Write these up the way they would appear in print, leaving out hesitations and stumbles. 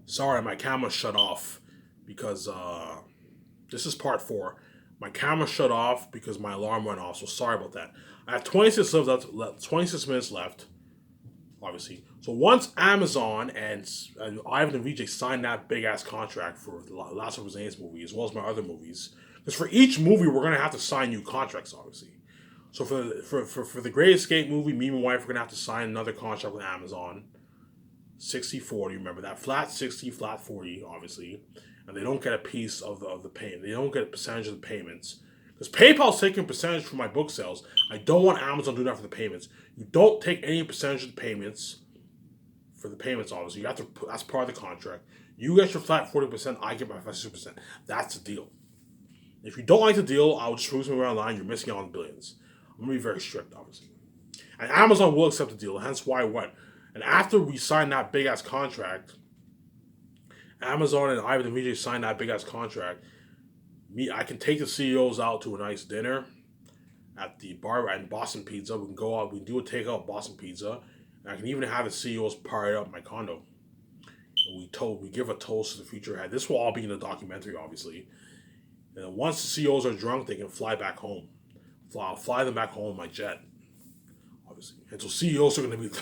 Sorry, my camera shut off because this is part four. My camera shut off because my alarm went off. So sorry about that. I have 26 minutes left, obviously. So once Amazon and Ivan and VJ signed that big ass contract for the Last of Us Angeles movie, as well as my other movies, because for each movie we're gonna have to sign new contracts, obviously. So for the Great Escape movie, me and my wife are gonna have to sign another contract with Amazon. 60/40. Remember that flat 60, flat 40, obviously, and they don't get a piece of the payment. They don't get a percentage of the payments because PayPal's taking a percentage for my book sales. I don't want Amazon doing that for the payments. You don't take any percentage of the payments for the payments. Obviously, you have to. That's part of the contract. You get your flat 40%. I get my flat 60%. That's the deal. If you don't like the deal, I'll just prove something around the line. You're missing out on billions. I'm gonna be very strict, obviously. And Amazon will accept the deal. Hence why what? And after we sign that big ass contract, Amazon and Ivan and VJ signed that big ass contract. I can take the CEOs out to a nice dinner at the bar and Boston Pizza. We can go out. We can do a takeout Boston Pizza. And I can even have the CEOs party up my condo. And we give a toast to the future ahead. This will all be in the documentary, obviously. And once the CEOs are drunk, they can fly back home. I'll fly them back home in my jet, obviously. And so CEOs are going to be,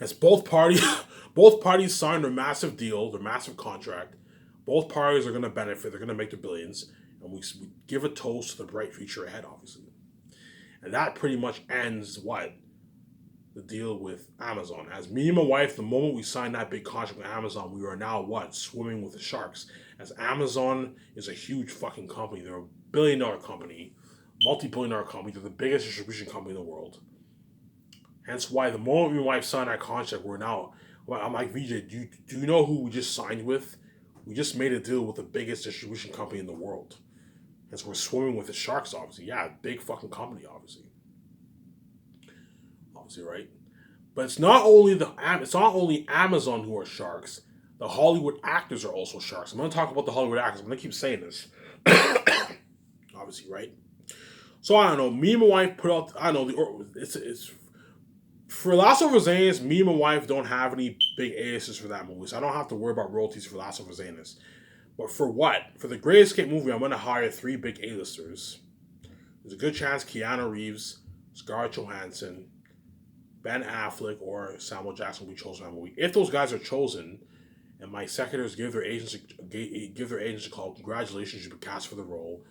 as both parties sign their massive deal, their massive contract. Both parties are going to benefit. They're going to make their billions, and we give a toast to the bright future ahead, obviously. And that pretty much ends what the deal with Amazon. As me and my wife, the moment we signed that big contract with Amazon, we are now what swimming with the sharks. As Amazon is a huge fucking company, they're a billion-dollar company, multi-billion-dollar company. They're the biggest distribution company in the world. Hence why the moment me and my wife signed that contract, we're now. Well, I'm like, VJ, do you know who we just signed with? We just made a deal with the biggest distribution company in the world. And so we're swimming with the sharks, obviously. Yeah, big fucking company, obviously. Obviously, right? But it's not only Amazon who are sharks. The Hollywood actors are also sharks. I'm gonna talk about the Hollywood actors. I'm gonna keep saying this. Obviously, right? So I don't know. Me and my wife put out. I don't know. It's for Last of Us Angeles, me and my wife don't have any big ASs for that movie, so I don't have to worry about royalties for Last of Us Angeles. But for what? For the Great Escape movie, I'm going to hire three big A-listers. There's a good chance Keanu Reeves, Scarlett Johansson, Ben Affleck, or Samuel Jackson will be chosen for that movie. If those guys are chosen, and my secretaries give their agents a call, congratulations, you've been cast for the role.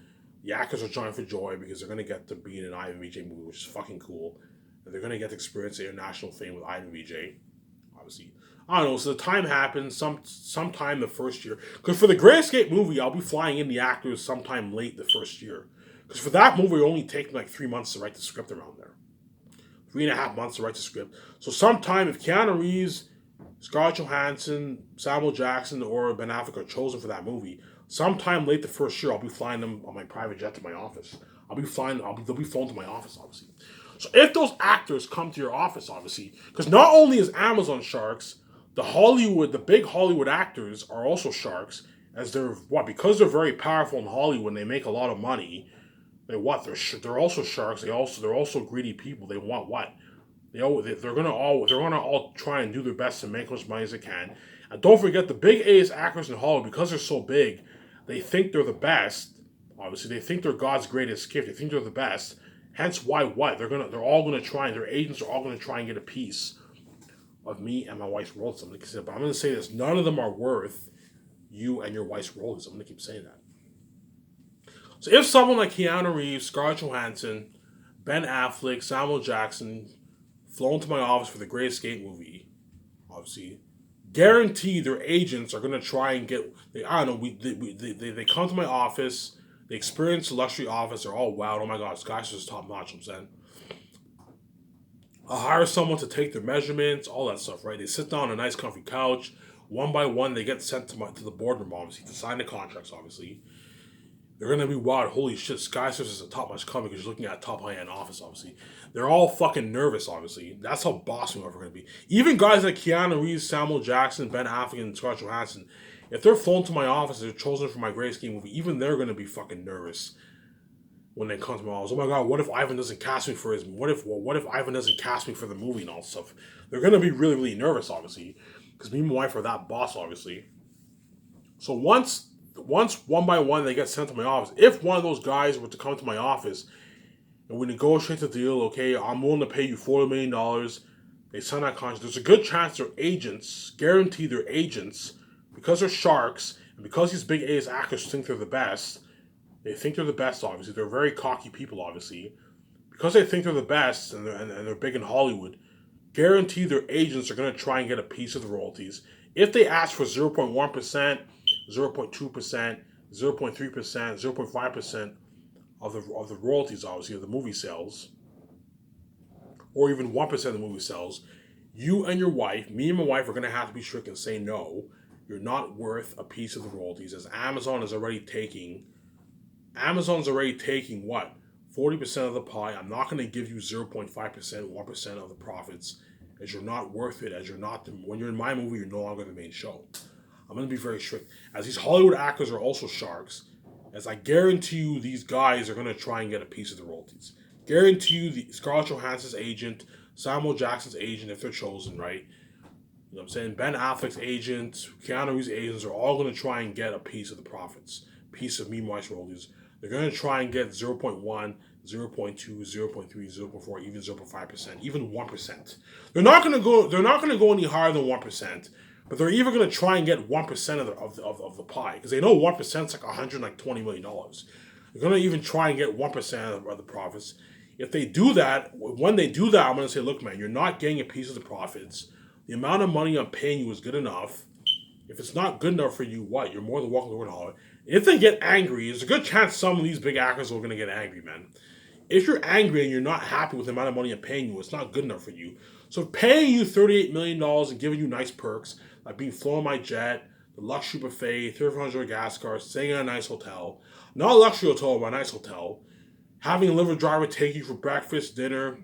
The actors are joined for joy because they're going to get to be in an Ivan VJ movie, which is fucking cool. And they're going to get to experience the international fame with Ivan VJ. Obviously, I don't know. So the time happens sometime the first year. Because for the Great Escape movie, I'll be flying in the actors sometime late the first year. Because for that movie, it only takes like 3 months to write the script around there. 3.5 months to write the script. So sometime if Keanu Reeves, Scarlett Johansson, Samuel Jackson, or Ben Affleck are chosen for that movie, sometime late the first year, I'll be flying them on my private jet to my office. They'll be flown to my office, obviously. So if those actors come to your office, obviously, because not only is Amazon sharks, the big Hollywood actors are also sharks, as because they're very powerful in Hollywood and they make a lot of money. They're also sharks. They're also greedy people. They want what? They're gonna all try and do their best to make as much money as they can. And don't forget the big A's actors in Hollywood, because they're so big, they think they're the best. Obviously, they think they're God's greatest gift. They think they're the best. Hence why what? They're all gonna try and their agents are all gonna try and get a piece of me and my wife's royalties. But I'm gonna say this: none of them are worth you and your wife's royalties. I'm gonna keep saying that. So if someone like Keanu Reeves, Scarlett Johansson, Ben Affleck, Samuel Jackson flown to my office for the Great Escape movie, obviously, guarantee their agents are gonna try and get. I don't know. They come to my office. They experience the luxury office. They're all wow. Oh my god, this guy's just top notch. I'm saying. I'll hire someone to take their measurements, all that stuff, right? They sit down on a nice, comfy couch. One by one, they get sent to the boardroom, obviously, to sign the contracts, obviously. They're going to be wild. Holy shit, Skysers is a top-notch company because you're looking at a top high-end office, obviously. They're all fucking nervous, obviously. That's how boss we're ever going to be. Even guys like Keanu Reeves, Samuel Jackson, Ben Affleck, and Scarlett Johansson, if they're flown to my office, they're chosen for my Great Escape movie, even they're going to be fucking nervous when they come to my office. Oh my god, what if Ivan doesn't cast me for his? What if Ivan doesn't cast me for the movie and all stuff? They're gonna be really really nervous, obviously, because me and my wife are that boss, obviously. So once one by one they get sent to my office, if one of those guys were to come to my office and we negotiate the deal, okay, I'm willing to pay you $40 million. They sign that contract. There's a good chance their agents, guarantee their agents, because they're sharks and because these big A's actors think they're the best. They think they're the best. Obviously, they're very cocky people. Obviously, because they think they're the best and they're big in Hollywood. Guarantee their agents are going to try and get a piece of the royalties. If they ask for 0.1%, 0.2%, 0.3%, 0.5% of the royalties, obviously, of the movie sales, or even 1% of the movie sales, you and your wife, me and my wife, are going to have to be strict and say no. You're not worth a piece of the royalties, as Amazon's already taking what? 40% of the pie. I'm not going to give you 0.5%, 1% of the profits, as you're not worth it, as you're not, when you're in my movie, you're no longer the main show. I'm going to be very strict. As these Hollywood actors are also sharks, as I guarantee you these guys are going to try and get a piece of the royalties. Guarantee you the Scarlett Johansson's agent, Samuel Jackson's agent, if they're chosen, right? You know what I'm saying? Ben Affleck's agent, Keanu Reeves' agents are all going to try and get a piece of the profits, piece of Meanwhile royalties. They're going to try and get 0.1, 0.2, 0.3, 0.4, even 0.5%, even 1%. They're not going to go any higher than 1%, but they're even going to try and get 1% of the pie, because they know 1% is like $120 million. They're going to even try and get 1% of the profits. If they do that, when they do that, I'm going to say, look, man, you're not getting a piece of the profits. The amount of money I'm paying you is good enough. If it's not good enough for you, what? You're more than welcome to work on it. If they get angry, there's a good chance some of these big actors are going to get angry, man. If you're angry and you're not happy with the amount of money I'm paying you, it's not good enough for you. So paying you $38 million and giving you nice perks, like being flown my jet, the luxury buffet, 300 gas cars, staying in a nice hotel, not a luxury hotel, but a nice hotel, having a liver driver take you for breakfast, dinner,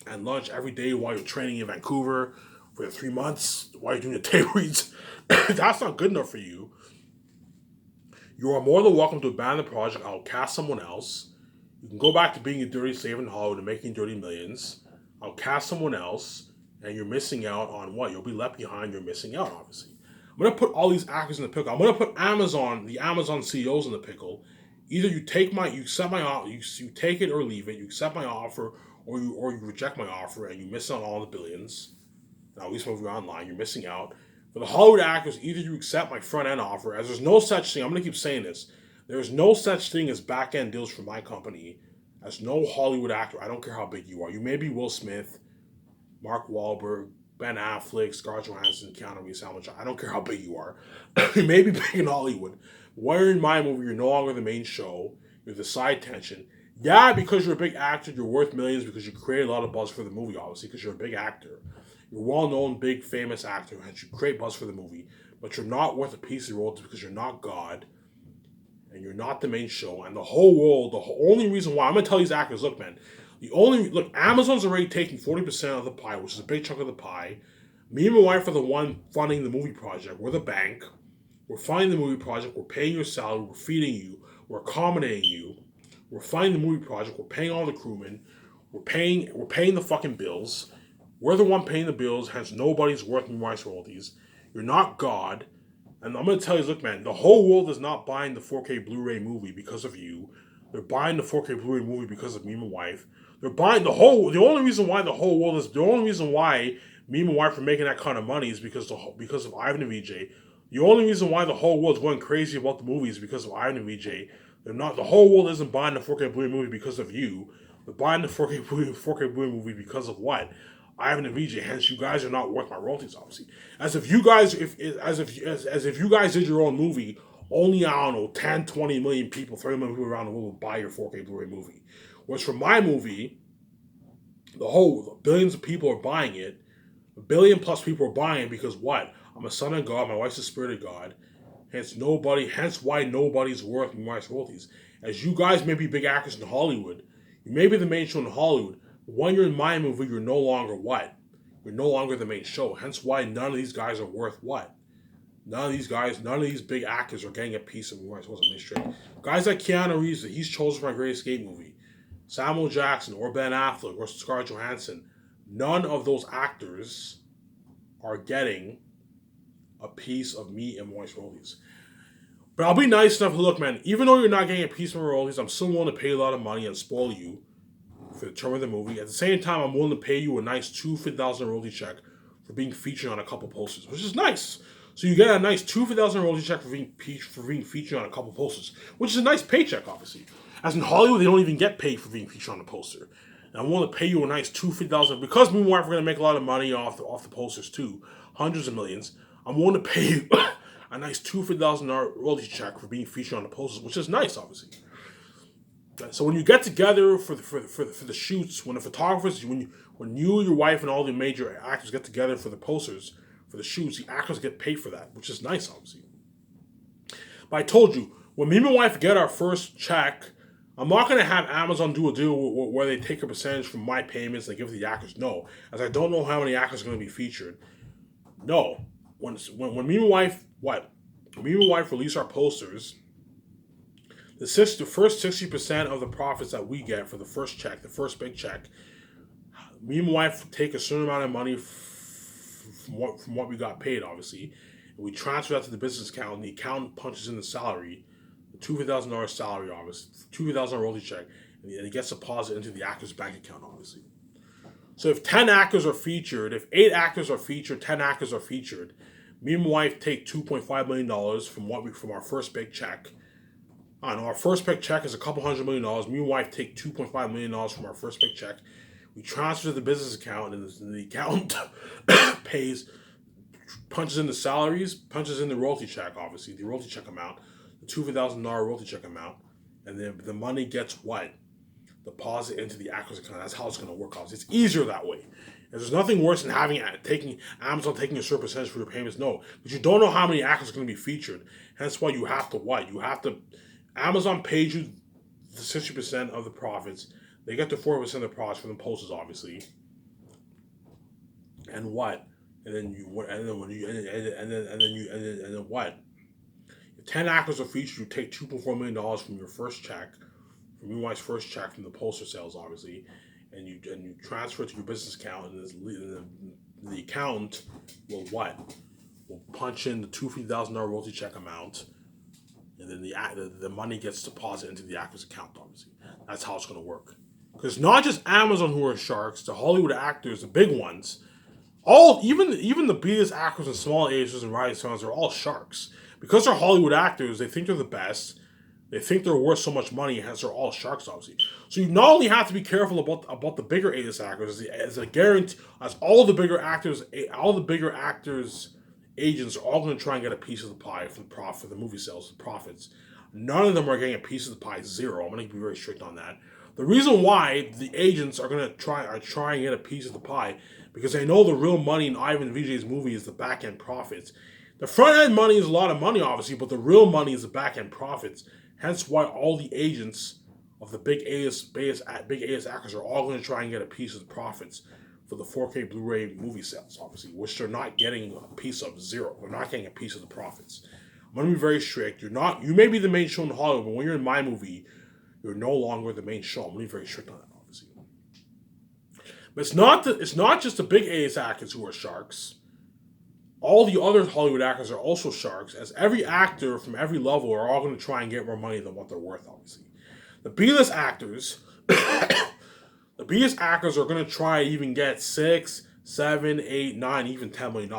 and lunch every day while you're training in Vancouver for 3 months, while you're doing the tape reads, that's not good enough for you. You are more than welcome to abandon the project. I'll cast someone else. You can go back to being a dirty slave in Hollywood and making dirty millions. I'll cast someone else, and you're missing out on what? You'll be left behind. You're missing out, obviously. I'm gonna put all these actors in the pickle. I'm gonna put the Amazon CEOs in the pickle. Either you accept my offer, you take it or leave it. You accept my offer, or you reject my offer, and you miss out on all the billions. Now, at least when we're online, you're missing out. For the Hollywood actors, either you accept my front end offer, as there's no such thing. I'm gonna keep saying this. There's no such thing as back end deals for my company. As no Hollywood actor, I don't care how big you are. You may be Will Smith, Mark Wahlberg, Ben Affleck, Scarlett Johansson, Keanu Reeves, Samuel Jackson. I don't care how big you are. You may be big in Hollywood. When you're in my movie, you're no longer the main show. You're the side tension. Yeah, because you're a big actor, you're worth millions because you create a lot of buzz for the movie, obviously, because you're a big actor. You're a well-known, big, famous actor, and you create buzz for the movie. But you're not worth a piece of the royalties because you're not God, and you're not the main show. And the whole world, only reason why I'm gonna tell these actors, look, man, Amazon's already taking 40% of the pie, which is a big chunk of the pie. Me and my wife are the one funding the movie project. We're the bank. We're funding the movie project. We're paying your salary. We're feeding you. We're accommodating you. We're funding the movie project. We're paying all the crewmen. We're paying the fucking bills. We're the one paying the bills. Hence, nobody's worth me rights royalties. You're not God. And I'm gonna tell you, look, man, the whole world is not buying the 4K Blu-ray movie because of you. They're buying the 4K Blu-ray movie because of me and my wife. They're buying the only reason why me and my wife are making that kind of money is because of Ivan and VJ. The only reason why the whole world's going crazy about the movies is because of Ivan and VJ. The whole world isn't buying the 4K Blu-ray movie because of you. They're buying the 4K Blu-ray movie because of what? Ivan and VJ. Hence, you guys are not worth my royalties, obviously. As if you guys, as if you guys did your own movie, only, I don't know, 10, 20 million people, 30 million people around the world would buy your 4K Blu-ray movie. Whereas for my movie, the billions of people are buying it. A billion plus people are buying it because what? I'm a son of God. My wife's the spirit of God. Hence why nobody's worth my royalties. As you guys may be big actors in Hollywood, you may be the main show in Hollywood. But when you're in my movie, you're no longer what? You're no longer the main show. Hence why none of these guys are worth what? None of these big actors are getting a piece of my royalties. Guys like Keanu Reeves, that he's chosen for my Great Escape movie, Samuel Jackson or Ben Affleck or Scarlett Johansson, none of those actors are getting a piece of me and my royalties. But I'll be nice enough to look, man. Even though you're not getting a piece of my royalties, I'm still willing to pay a lot of money and spoil you for the term of the movie. At the same time, I'm willing to pay you a nice $250,000 royalty check for being featured on a couple posters, which is nice. So you get a nice $250,000 royalty check for being featured on a couple posters, which is a nice paycheck, obviously. As in Hollywood, they don't even get paid for being featured on a poster. And I'm willing to pay you a nice $250,000 because me and my wife are going to make a lot of money off the posters too, hundreds of millions. I'm willing to pay you a nice $250,000 royalty check for being featured on the posters, which is nice, obviously. So when you get together for the shoots, when the photographers, when you, your wife, and all the major actors get together for the posters, for the shoots, the actors get paid for that, which is nice, obviously. But I told you, when me and my wife get our first check, I'm not going to have Amazon do a deal where they take a percentage from my payments and they give it to the actors. No, as I don't know how many actors are going to be featured. No, when me and my wife, me and my wife release our posters, the first 60% of the profits that we get for the first check, the first big check, me and my wife take a certain amount of money from what we got paid, obviously, and we transfer that to the business account, and the accountant punches in the salary, the $2,000 salary, obviously, $2,000 royalty check, and it gets deposited into the actor's bank account, obviously. So if 10 actors are featured, if 8 actors are featured, 10 actors are featured, me and my wife take $2.5 million from our first big check. I don't know, our first big check is a couple $100 million. Me and my wife take $2.5 million from our first big check. We transfer to the business account, and the accountant punches in the salaries, punches in the royalty check, obviously, the royalty check amount, the $2,000 royalty check amount, and then the money gets what? Deposit into the actor's account. That's how it's going to work, obviously. It's easier that way. And there's nothing worse than having Amazon taking a certain percentage for your payments. No, but you don't know how many actors are going to be featured. Hence why you have to what? You have to. Amazon pays you the 60% of the profits. They get the 40% of the profits from the posters, obviously. And what? And then what? If 10 actors are featured, you take $2.4 million from your first check, from your wife's first check from the poster sales, obviously, and you transfer it to your business account, and the accountant will what? Will punch in the $2,000 royalty check amount, and then the money gets deposited into the actor's account, obviously. That's how it's going to work. Because not just Amazon who are sharks, the Hollywood actors, the big ones, even the biggest actors and small agents and rising stars are all sharks. Because they're Hollywood actors, they think they're the best. They think they're worth so much money, hence they're all sharks, obviously. So you not only have to be careful about the bigger A-list actors, as a guarantee, as all the bigger actors, agents are all going to try and get a piece of the pie for the movie sales, the profits. None of them are getting a piece of the pie. Zero. I'm going to be very strict on that. The reason why the agents are going to try and get a piece of the pie because they know the real money in Ivan Vijay's movie is the back end profits. The front end money is a lot of money, obviously, but the real money is the back end profits. Hence, why all the agents of the big A-list actors are all going to try and get a piece of the profits for the 4K Blu-ray movie sales, obviously, which they're not getting a piece of. Zero. They're not getting a piece of the profits. I'm going to be very strict. You may be the main show in Hollywood, but when you're in my movie, you're no longer the main show. I'm going to be very strict on that, obviously. But it's not just the big A-list actors who are sharks. All the other Hollywood actors are also sharks, as every actor from every level are all going to try and get more money than what they're worth, obviously. The B-list actors, the B-list actors are going to try to even get $6, $7, $8, $9, even $10 million.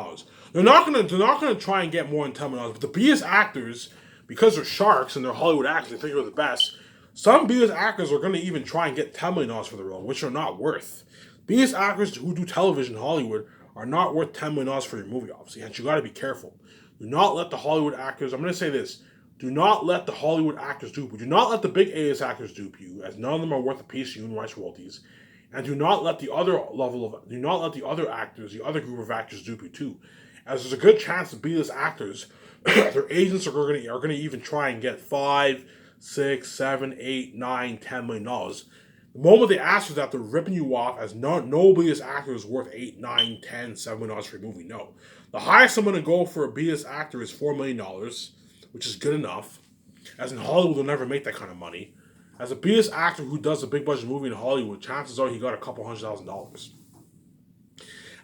They're not going to try and get more than $10 million. But the B-list actors, because they're sharks and they're Hollywood actors, they think they're the best. Some B-list actors are going to even try and get $10 million for the role, which are not worth. B-list actors who do television in Hollywood are not worth $10 million for your movie, obviously. And you got to be careful. Do not let the Hollywood actors. I'm going to say this. Do not let the Hollywood actors dupe you. Do not let the big A-list actors dupe you, as none of them are worth a piece of human rights royalties. And do not let the other actors, the other group of actors dupe you too, as there's a good chance the B-list actors, their agents are going to even try and get $5, $6, $7, $8, $9, $10 million. The moment they ask for that, they're ripping you off, as no B-list actor is worth $8, $9, $10, $7 million for a movie. No, the highest I'm going to go for a B-list actor is $4 million, which is good enough. As in Hollywood, they'll never make that kind of money. As a B-list actor who does a big budget movie in Hollywood, chances are he got a couple $100,000.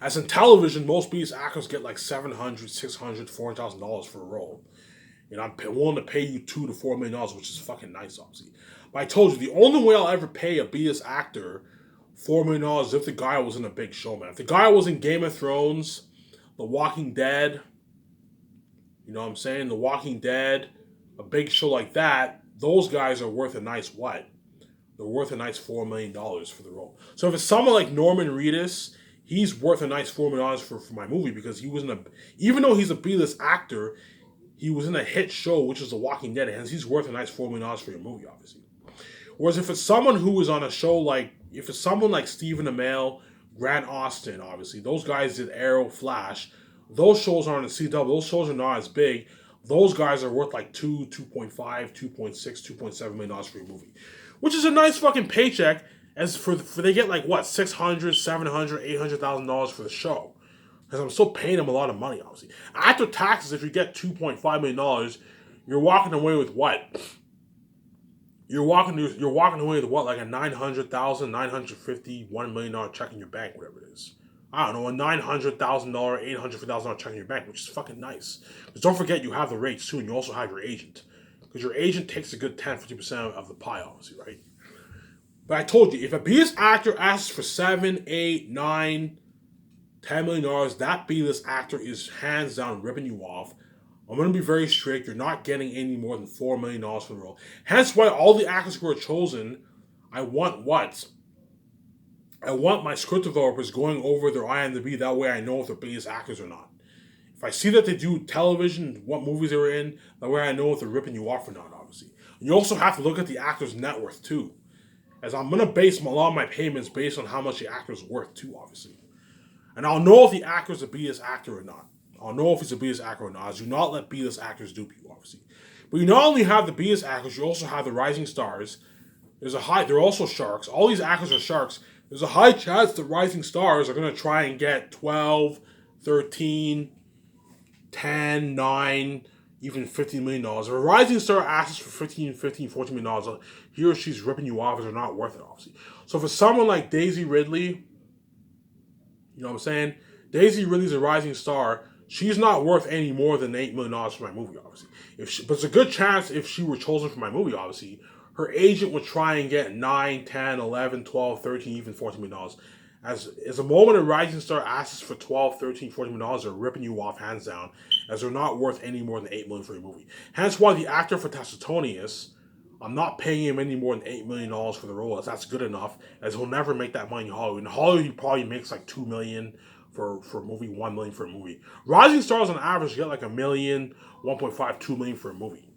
As in television, most B-list actors get like $700,000, $600,000, $400,000 for a role. and I'm willing to pay you $2 to $4 million, which is fucking nice, obviously. But I told you the only way I'll ever pay a B-list actor $4 million is if the guy was in a big show, man. If the guy was in Game of Thrones, The Walking Dead, you know what I'm saying? The Walking Dead, a big show like that, those guys are worth a nice what? They're worth a nice $4 million for the role. So if it's someone like Norman Reedus, he's worth a nice $4 million for my movie because he was in a, even though he's a B-list actor, he was in a hit show, which is The Walking Dead, and he's worth a nice $4 million for your movie, obviously. Whereas if it's someone who is on a show like, if it's someone like Stephen Amell, Grant Austin, obviously, those guys did Arrow, Flash, those shows aren't in CW, those shows are not as big, those guys are worth like 2.5, 2.6, $2.7 million for your movie. Which is a nice fucking paycheck, as for they get like what, $600, $700, $800,000 for the show. Because I'm still paying them a lot of money, obviously. After taxes, if you get $2.5 million, you're walking away with what? You're walking away with what, like a $900,000, $950,000, $1 million check in your bank, whatever it is. I don't know, a $900,000, $850,000 check in your bank, which is fucking nice. Because don't forget, you have the rates too, and you also have your agent. Because your agent takes a good 10-50% of the pie, obviously, right? But I told you, if a B-list actor asks for $7, $8, $9, $10 million, that B-list actor is hands down ripping you off. I'm going to be very strict. You're not getting any more than $4 million for the role. Hence why all the actors who are chosen, I want what? I want my script developers going over their IMDb. That way I know if they're B-list actors or not. If I see that they do television, what movies they were in, that way I know if they're ripping you off or not, obviously. You also have to look at the actor's net worth, too. As I'm going to base a lot of my payments based on how much the actor's worth, too, obviously. And I'll know if the actor's a B-list actor or not. I'll know if he's a B-list actor or not. As do not let B-list actors dupe you, obviously. But you not only have the B-list actors, you also have the rising stars. They're also sharks. All these actors are sharks. There's a high chance the rising stars are going to try and get 12, 13, 10, 9, even $15 million. If a rising star asks for 15, $14 million, he or she's ripping you off as they're not worth it, obviously. So for someone like Daisy Ridley, you know what I'm saying? Daisy Ridley's a rising star. She's not worth any more than $8 million for my movie, obviously. But it's a good chance if she were chosen for my movie, obviously, her agent would try and get 9, 10, 11, 12, 13, even $14 million. As the moment a rising star asks for 12, 13, $14 million, they're ripping you off hands down, as they're not worth any more than $8 million for your movie. Hence why the actor for Tacitonius, I'm not paying him any more than $8 million for the role, as that's good enough, as he'll never make that money in Hollywood. In Hollywood, he probably makes like $2 million for a movie, $1 million for a movie. Rising stars on average get like $1 million, 1.5, $2 million for a movie.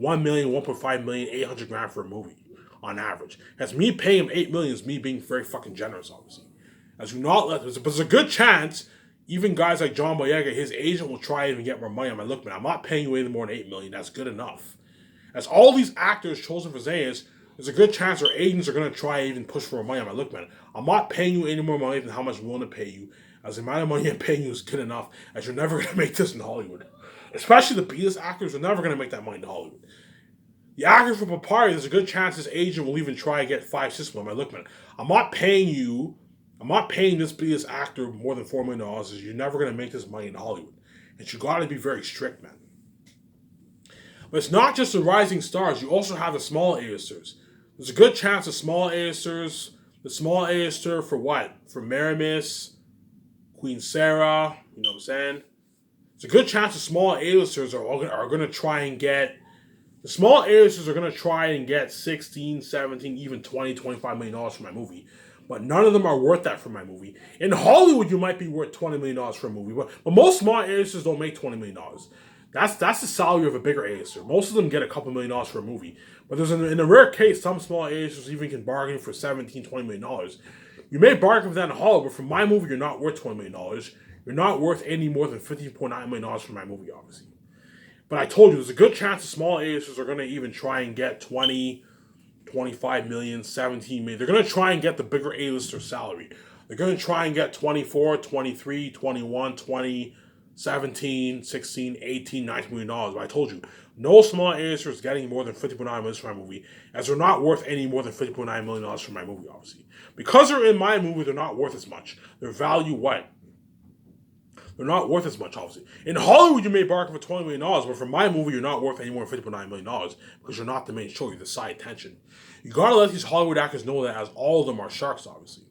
$1 million, 1.5 million, 800 grand for a movie on average. As me paying him $8 million is me being very fucking generous, obviously. As you not let, but there's a good chance, even guys like John Boyega, his agent will try and get more money. I'm like, look, man, I'm not paying you any more than $8 million. That's good enough. As all these actors chosen for Zayas, there's a good chance their agents are going to try and even push for more money. I'm like, look, man, I'm not paying you any more money than how much I'm willing to pay you. As the amount of money I'm paying you is good enough, as you're never going to make this in Hollywood. Especially the B-list actors are never going to make that money in Hollywood. The actor for Papaya, there's a good chance his agent will even try and get 5, 6 million. I'm like, look, man, I'm not paying this B-list actor more than $4 million, as you're never going to make this money in Hollywood. And you got to be very strict, man. But it's not just the rising stars, you also have the small A-listers. There's a good chance the small A-listers, the small A-lister for what? For Maramis, Queen Sarah, you know what I'm saying? It's a good chance the small A-listers are going to try and get, the small A-listers are going to try and get 16, 17, even 20, $25 million for my movie. But none of them are worth that for my movie. In Hollywood, you might be worth $20 million for a movie. But most small A-listers don't make $20 million. That's the salary of a bigger A-lister. Most of them get a couple $1 million for a movie. But there's in a rare case, some small A-listers even can bargain for $17, $20 million. You may bargain for that in Hollywood, but for my movie, you're not worth $20 million. You're not worth any more than $15.9 million for my movie, obviously. But I told you, there's a good chance the small A-listers are going to even try and get 20, 25 million, 17 million. They're going to try and get the bigger A-lister salary. They're going to try and get 24, 23, 21, 20, 17, 16, 18, $19 million. But I told you, no small A-lister is getting more than $50.9 million for my movie, as they're not worth any more than $50.9 million for my movie, obviously. Because they're in my movie, they're not worth as much. Their value, what? they're not worth as much, obviously. In Hollywood, you may bargain for $20 million, but for my movie, you're not worth any more than $50.9 million because you're not the main show, you're the side attention. You gotta let these Hollywood actors know that, as all of them are sharks, obviously.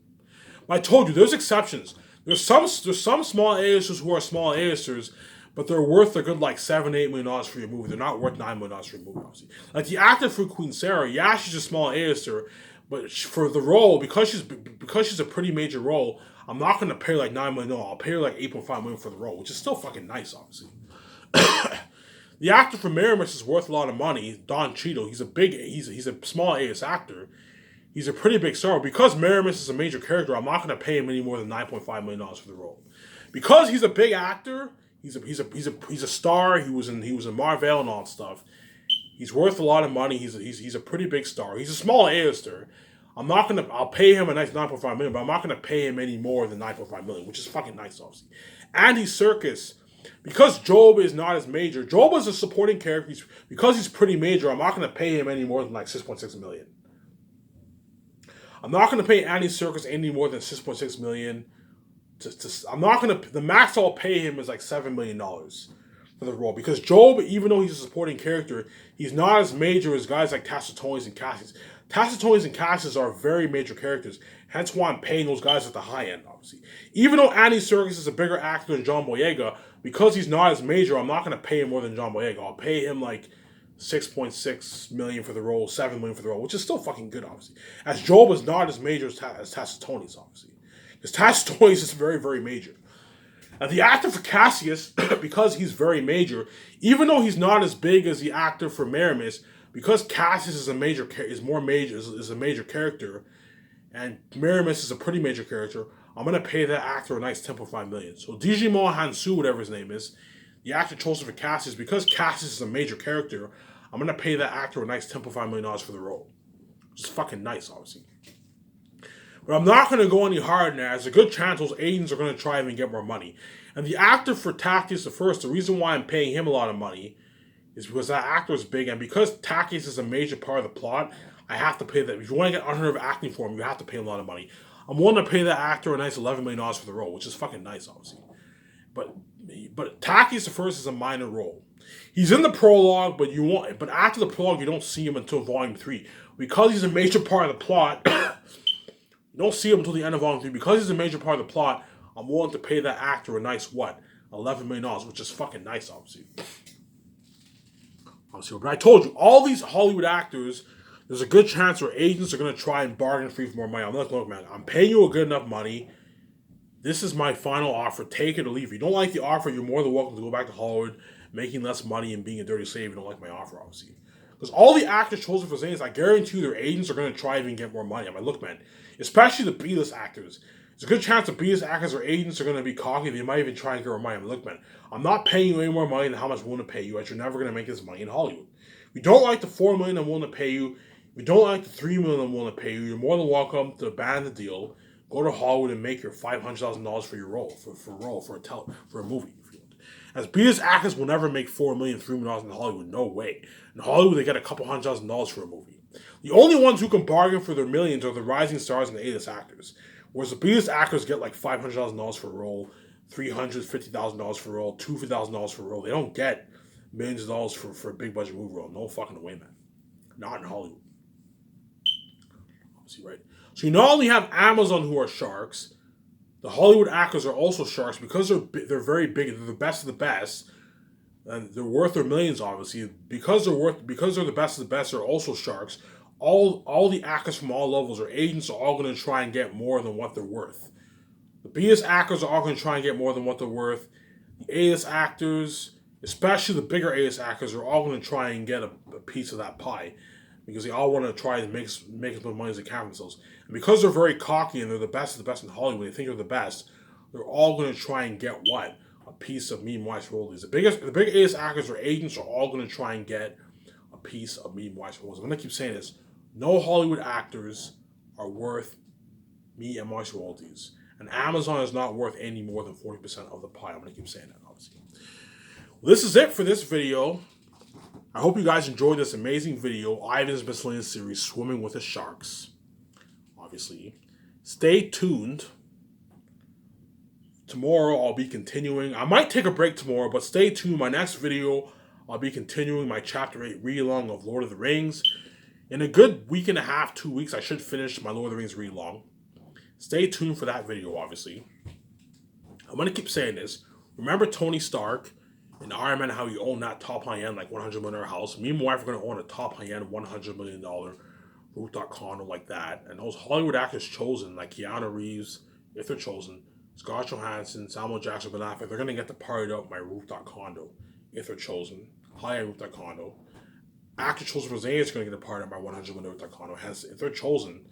But I told you, there's exceptions. There's some small A-listers who are small A-listers, but they're worth a good like $7-8 million for your movie. They're not worth $9 million for your movie, obviously. Like the actor for Queen Sarah, yeah, she's a small A-lister, but for the role, because she's a pretty major role, I'm not gonna pay her like $9 million. I'll pay her like $8.5 million for the role, which is still fucking nice, obviously. The actor for Miramis is worth a lot of money. Don Cheadle, he's a small A-list actor. He's a pretty big star. Because Miramis is a major character, I'm not going to pay him any more than $9.5 million for the role. Because he's a big actor, he's a star. He was in Marvel and all that stuff. He's worth a lot of money. He's a pretty big star. He's a small A-lister. I'll pay him a nice $9.5 million, but I'm not gonna pay him any more than $9.5 million, which is fucking nice, obviously. Andy Serkis, because Job is not as major. Job is a supporting character. Because he's pretty major, I'm not gonna pay him any more than like $6.6 million. I'm not going to pay Andy Serkis any more than $6.6 million. I'm not going to. The max I'll pay him is like $7 million for the role, because Job, even though he's a supporting character, he's not as major as guys like Tacitus and Cassius. Tacitus and Cassius are very major characters. Hence why I'm paying those guys at the high end, obviously. Even though Andy Serkis is a bigger actor than John Boyega, because he's not as major, I'm not going to pay him more than John Boyega. I'll pay him like $6.6 million for the role, $7 million for the role, which is still fucking good, obviously. As Job is not as major as Tacitus, obviously. Because Tacitus is very, very major. And the actor for Cassius, because he's very major, even though he's not as big as the actor for Miramis, because Cassius is a major character, and Miramis is a pretty major character, I'm gonna pay that actor a nice $10.5 million. So Digimon Hansu, whatever his name is, the actor chosen for Cassius, because Cassius is a major character, I'm gonna pay that actor a nice $10.5 million for the role. Which is fucking nice, obviously. But I'm not gonna go any harder than that. There's a good chance those agents are gonna try and get more money. And the actor for Tactius the First, the reason why I'm paying him a lot of money is because that actor is big, and because Tactius is a major part of the plot, I have to pay that. If you want to get unheard of acting for him, you have to pay him a lot of money. I'm willing to pay that actor a nice $11 million for the role, which is fucking nice, obviously. But Tactius the First is a minor role. He's in the prologue, but after the prologue, you don't see him until Volume 3. Because he's a major part of the plot, you don't see him until the end of Volume 3. Because he's a major part of the plot, I'm willing to pay that actor a nice, $11 million, which is fucking nice, obviously. But I told you, all these Hollywood actors, there's a good chance their agents are going to try and bargain for you for more money. I'm like, look, man, I'm paying you a good enough money. This is my final offer. Take it or leave. If you don't like the offer, you're more than welcome to go back to Hollywood, making less money and being a dirty slave. You don't like my offer, obviously. Because all the actors chosen for Zanes, I guarantee you their agents are going to try and even get more money. I'm like, look, man, especially the B-list actors. There's a good chance the B-list actors or agents are going to be cocky. They might even try and get more money. I'm like, look, man, I'm not paying you any more money than how much I'm willing to pay you, as you're never going to make this money in Hollywood. If you don't like the $4 million I'm willing to pay you, if you don't like the $3 million I'm willing to pay you, you're more than welcome to abandon the deal, go to Hollywood and make your $500,000 for your role, for a movie. As B-list actors will never make $4 million, $3 million in Hollywood. No way. In Hollywood, they get a couple $100,000 for a movie. The only ones who can bargain for their millions are the rising stars and the A-list actors. Whereas the B-list actors get like $500,000 for a role, $350,000 for a role, $250,000 for a role. They don't get millions of dollars for a big budget movie role. No fucking way, man. Not in Hollywood. Obviously, right? So you not only have Amazon who are sharks, the Hollywood actors are also sharks because they're very big. They're the best of the best, and they're worth their millions. Obviously, because they're the best of the best, they're also sharks. All the actors from all levels or agents are all going to try and get more than what they're worth. The B-list actors are all going to try and get more than what they're worth. The A-list actors, especially the bigger A-list actors, are all going to try and get a piece of that pie, because they all want to try and make as much money as they can for themselves. And because they're very cocky and they're the best of the best in Hollywood, they think they're the best, they're all going to try and get what? A piece of Meme Weiss royalties. The big A-list actors or agents are all going to try and get a piece of Meme Weiss royalties. I'm going to keep saying this. No Hollywood actors are worth Meme Weiss royalties. And Amazon is not worth any more than 40% of the pie. I'm going to keep saying that, obviously. Well, this is it for this video. I hope you guys enjoyed this amazing video, Ivan's Miscellaneous series, Swimming with the Sharks. Obviously. Stay tuned tomorrow I'll be continuing. I might take a break tomorrow, but stay tuned. My next video, I'll be continuing my Chapter 8 read-along of Lord of the Rings. In a good week and a half, 2 weeks, I should finish my Lord of the Rings read-along. Stay tuned for that video, obviously. I'm going to keep saying this. Remember Tony Stark in Iron Man, how he owned that top high-end, like $100 million house? Me and my wife are going to own a top high-end $100 million rooftop condo like that. And those Hollywood actors chosen, like Keanu Reeves, if they're chosen, Scarlett Johansson, Samuel Jackson, Ben Affleck, they're going to get to party out my rooftop condo if they're chosen. High-end rooftop condo. Actor chosen for Zayn is going to get a part of my $100 million rooftop condo. Hence, if they're chosen,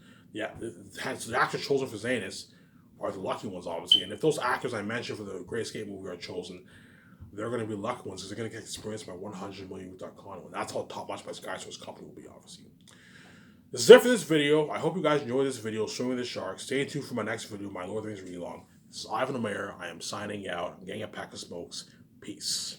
hence the actors chosen for Zanus are the lucky ones, obviously. And if those actors I mentioned for the Great Escape movie are chosen, they're going to be lucky ones because they're going to get experience my $100 million rooftop condo. And that's how top-notch my Skysource company will be, obviously. This is it for this video. I hope you guys enjoyed this video, Swimming the Shark. Stay tuned for my next video, my Lord of the Rings read-along. This is Ivan the Mayor. I am signing out. I'm getting a pack of smokes. Peace.